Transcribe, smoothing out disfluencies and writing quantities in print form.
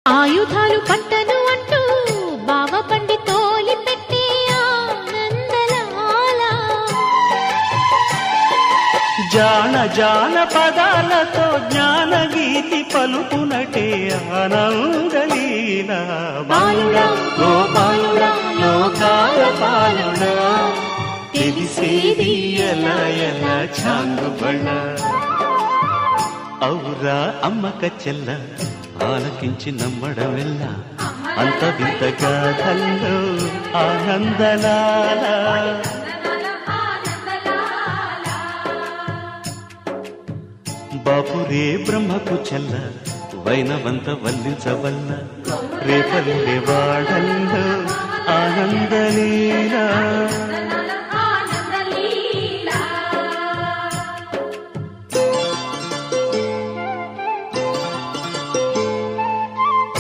ఆయుధాలు పంటను అంటూ బావ బండి తోలి పెట్టి ఆనందలాల జాన జాన పదాలతో జ్ఞానగీతి పలుకునటే ఆనందలీల బాలుడా గోపాలుడా లోకాల పాలుడా తెలిసేది ఎలా ఎలా చాంగుబళ్ళ ఔరా అమ్మక చెల్ల ఆలకించి నమ్మడమెల్ల అంత వింత గాథల్లో ఆనందలాల బాపురే బ్రహ్మకు చెల్ల వైనవంత వల్లించవల్ల రేపల్లె వాడల్లో ఆనందలీలా